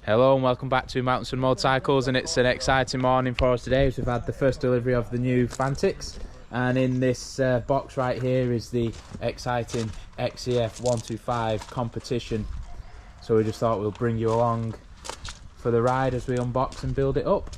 Hello and welcome back to Williamson Motorcycles, and it's an exciting morning for us today as we've had the first delivery of the new Fantic, and in this box right here is the exciting XEF 125 competition. So we just thought we'll bring you along for the ride as we unbox and build it up.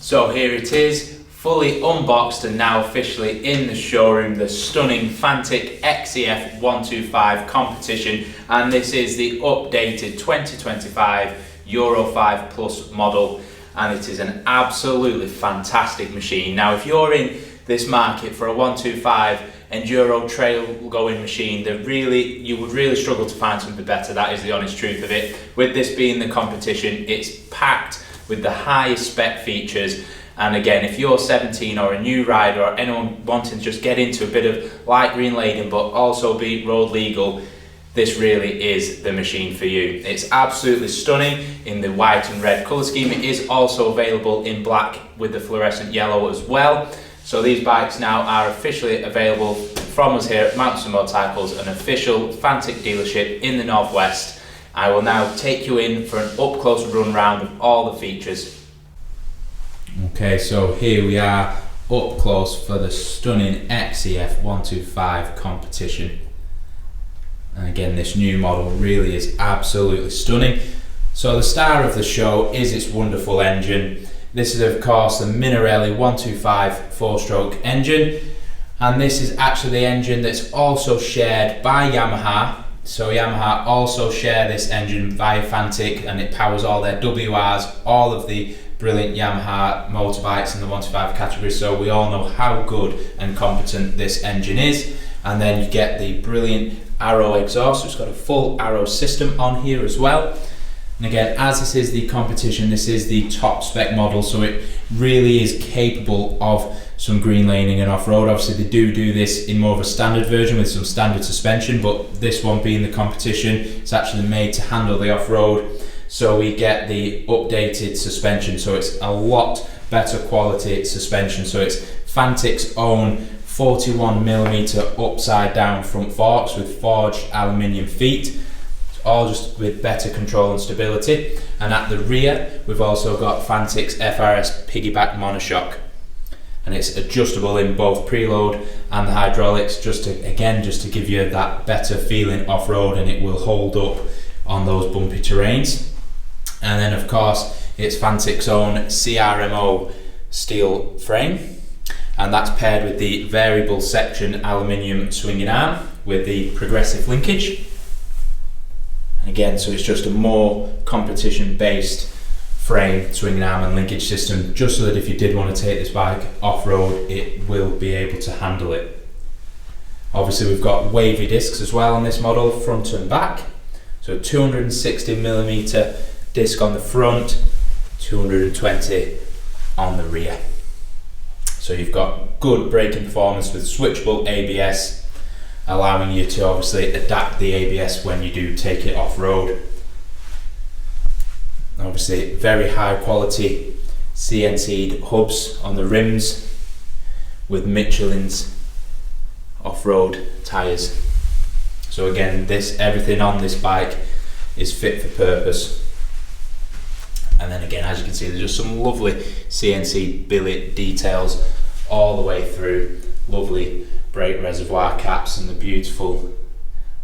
So here it is, fully unboxed and now officially in the showroom, the stunning Fantic XEF 125 competition, and this is the updated 2025 Euro 5 Plus model, and it is an absolutely fantastic machine. Now if you're in this market for a 125 enduro trail going machine, you would really struggle to find something better. That is the honest truth of it. With this being the competition, it's packed with the highest spec features, and again, if you're 17 or a new rider or anyone wanting to just get into a bit of light green laden but also be road legal, this really is the machine for you. It's absolutely stunning in the white and red colour scheme. It is also available in black with the fluorescent yellow as well. So these bikes now are officially available from us here at Williamson Motorcycles, an official Fantic dealership in the Northwest. I will now take you in for an up-close run round of all the features. Okay, so here we are up close for the stunning XEF 125 competition. And again, this new model really is absolutely stunning. So the star of the show is its wonderful engine. This is of course the Minarelli 125 4-stroke engine, and this is actually the engine that's also shared by Yamaha So Yamaha also share this engine via Fantic, and it powers all their WRs, all of the brilliant Yamaha motorbikes in the 125 category, so we all know how good and competent this engine is. And then you get the brilliant Arrow exhaust, so it's got a full Arrow system on here as well. And again, as this is the competition, this is the top spec model, so it really is capable of some green laning and off-road. Obviously they do this in more of a standard version with some standard suspension, but this one being the competition, it's actually made to handle the off-road. So we get the updated suspension, so it's a lot better quality suspension. So it's Fantic's own 41mm upside down front forks with forged aluminium feet, all just with better control and stability. And at the rear we've also got Fantic's FRS piggyback monoshock, and it's adjustable in both preload and the hydraulics, just to give you that better feeling off-road, and it will hold up on those bumpy terrains. And then of course it's Fantic's own CRMO steel frame, and that's paired with the variable section aluminium swinging arm with the progressive linkage. And again, so it's just a more competition based frame, swinging arm and linkage system, just so that if you did want to take this bike off-road, it will be able to handle it. Obviously we've got wavy discs as well on this model, front and back. So 260mm disc on the front, 220 on the rear. So you've got good braking performance with switchable ABS, allowing you to obviously adapt the ABS when you do take it off-road. Obviously very high quality CNC'd hubs on the rims with Michelin's off-road tyres. So again, everything on this bike is fit for purpose. And then again, as you can see, there's just some lovely CNC billet details all the way through. Lovely brake reservoir caps and the beautiful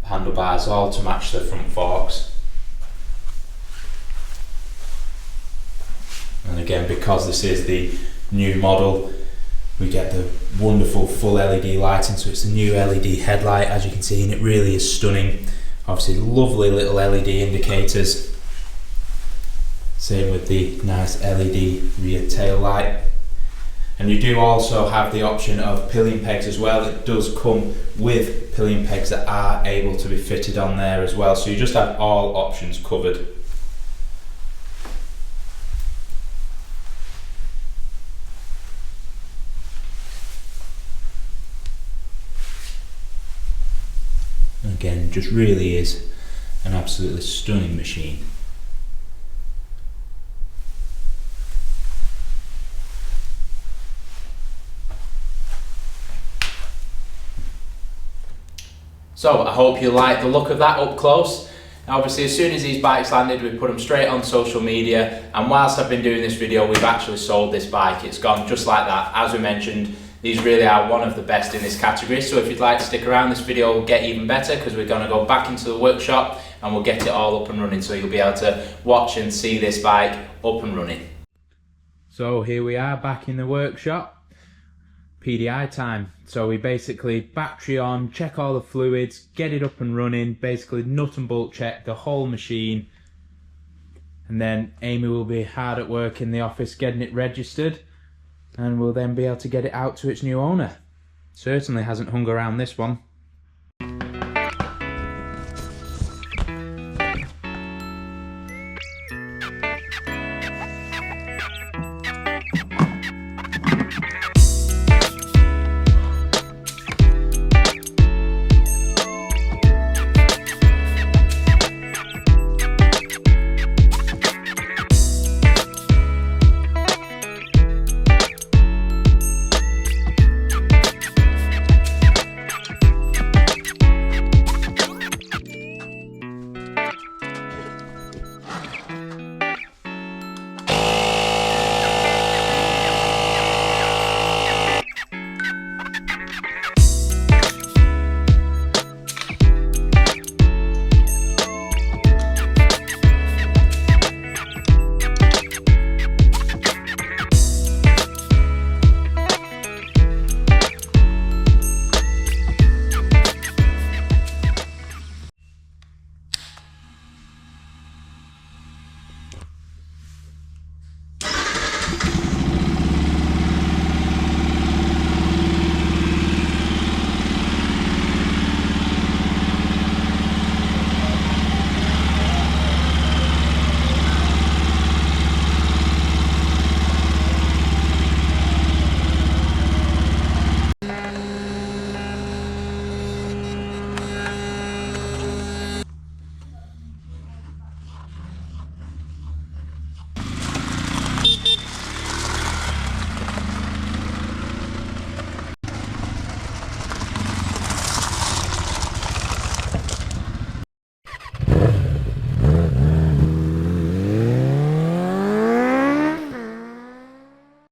handlebars, all to match the front forks. And again, because this is the new model, we get the wonderful full LED lighting, so it's the new LED headlight, as you can see, and it really is stunning. Obviously lovely little LED indicators, same with the nice LED rear tail light. And you do also have the option of pillion pegs as well. It does come with pillion pegs that are able to be fitted on there as well, so you just have all options covered. Again, just really is an absolutely stunning machine. So I hope you like the look of that up close. Now, obviously as soon as these bikes landed, we put them straight on social media, and whilst I've been doing this video, we've actually sold this bike. It's gone just like that. As we mentioned, these really are one of the best in this category, so if you'd like to stick around, this video will get even better because we're going to go back into the workshop and we'll get it all up and running, so you'll be able to watch and see this bike up and running. So here we are back in the workshop. PDI time. So we basically battery on, check all the fluids, get it up and running, basically nut and bolt check the whole machine, and then Amy will be hard at work in the office getting it registered, and we'll then be able to get it out to its new owner. Certainly hasn't hung around this one.